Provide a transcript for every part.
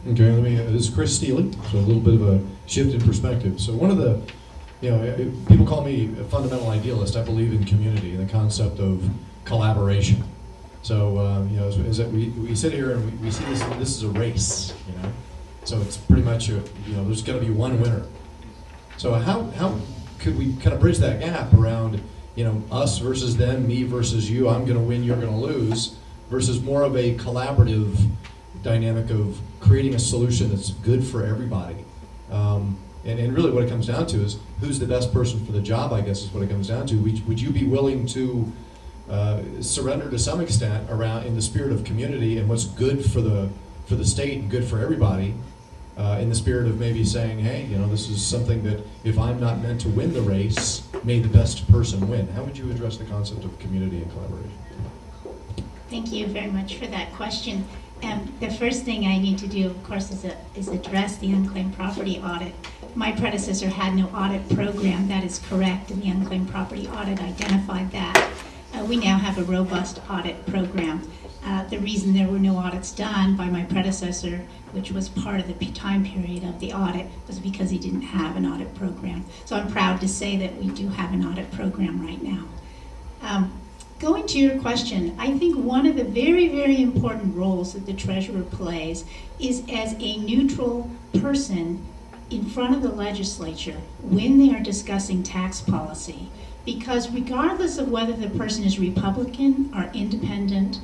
Okay, this is Chris Steele, so a little bit of a shift in perspective. So one of the, people call me a fundamental idealist. I believe in community and the concept of collaboration. So, is that we sit here and we see this is a race, So it's pretty much, there's going to be one winner. So how could we kind of bridge that gap around, us versus them, me versus you, I'm going to win, you're going to lose, versus more of a collaborative dynamic of creating a solution that's good for everybody. And really what it comes down to is who's the best person for the job, I guess is what it comes down to. Would you be willing to surrender to some extent around in the spirit of community and what's good for the state and good for everybody, in the spirit of maybe saying, hey, this is something that if I'm not meant to win the race, may the best person win. How would you address the concept of community and collaboration? Thank you very much for that question. The first thing I need to do, of course, is address the unclaimed property audit. My predecessor had no audit program. That is correct, and the unclaimed property audit identified that. We now have a robust audit program. The reason there were no audits done by my predecessor, which was part of the time period of the audit, was because he didn't have an audit program. So I'm proud to say that we do have an audit program right now. Going to your question, I think one of the very, very important roles that the treasurer plays is as a neutral person in front of the legislature when they are discussing tax policy. Because regardless of whether the person is Republican or independent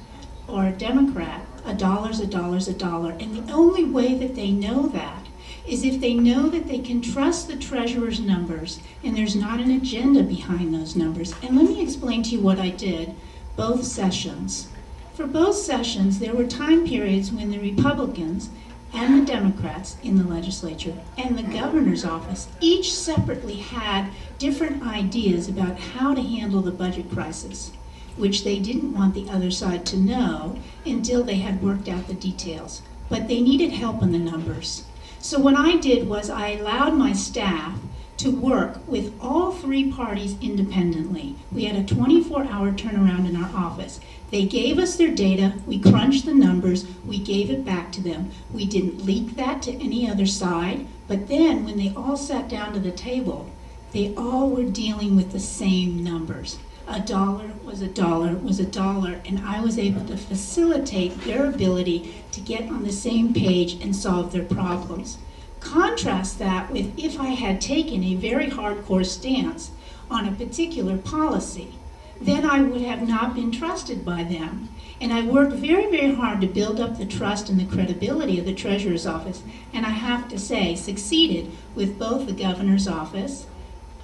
or a Democrat, a dollar's a dollar's a dollar. And the only way that they know that is if they know that they can trust the treasurer's numbers and there's not an agenda behind those numbers. And let me explain to you what I did both sessions. For both sessions, there were time periods when the Republicans and the Democrats in the legislature and the governor's office each separately had different ideas about how to handle the budget crisis, which they didn't want the other side to know until they had worked out the details. But they needed help on the numbers. So what I did was I allowed my staff to work with all three parties independently. We had a 24-hour turnaround in our office. They gave us their data, we crunched the numbers, we gave it back to them. We didn't leak that to any other side, but then when they all sat down to the table, they all were dealing with the same numbers. A dollar was a dollar was a dollar, and I was able to facilitate their ability to get on the same page and solve their problems. Contrast that with if I had taken a very hardcore stance on a particular policy, then I would have not been trusted by them. And I worked very, very hard to build up the trust and the credibility of the Treasurer's Office, and I have to say, succeeded with both the Governor's Office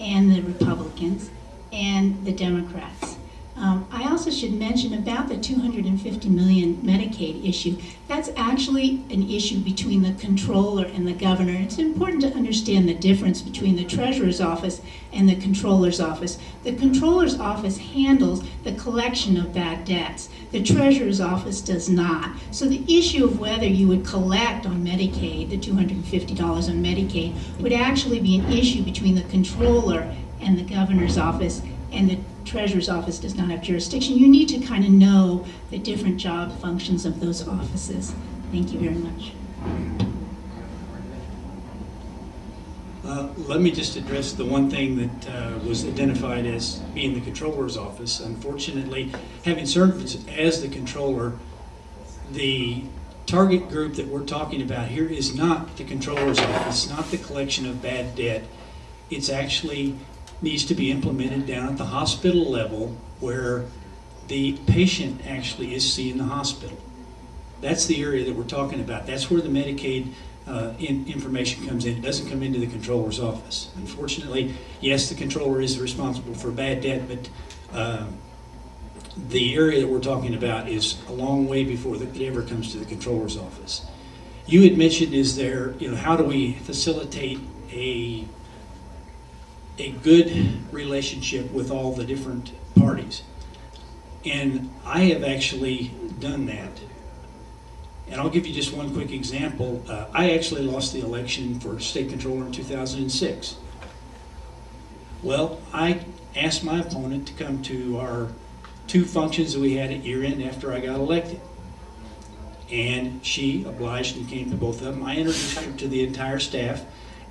and the Republicans and the Democrats. I also should mention about the $250 million Medicaid issue. That's actually an issue between the controller and the governor. It's important to understand the difference between the Treasurer's Office and the Controller's Office. The Controller's Office handles the collection of bad debts. The Treasurer's Office does not. So the issue of whether you would collect on Medicaid, the $250 on Medicaid, would actually be an issue between the Controller and the Governor's Office, and the Treasurer's Office does not have jurisdiction. You need to kind of know the different job functions of those offices. Thank you very much. Let me just address the one thing that was identified as being the Controller's Office. Unfortunately, having served as the Controller, the target group that we're talking about here is not the Controller's Office, not the collection of bad debt. It's actually needs to be implemented down at the hospital level where the patient actually is seeing the hospital. That's the area that we're talking about. That's where the Medicaid information comes in. It doesn't come into the Controller's Office. Unfortunately, yes, the Controller is responsible for bad debt, but the area that we're talking about is a long way before it ever comes to the Controller's Office. You had mentioned, is there, how do we facilitate a good relationship with all the different parties? And I have actually done that. And I'll give you just one quick example. I actually lost the election for state controller in 2006. Well, I asked my opponent to come to our two functions that we had at year end after I got elected. And she obliged and came to both of them. I introduced her to the entire staff,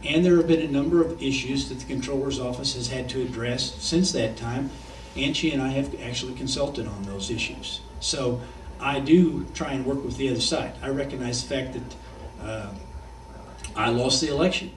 and there have been a number of issues that the Controller's Office has had to address since that time, and she and I have actually consulted on those issues. So I do try and work with the other side. I recognize the fact that I lost the election,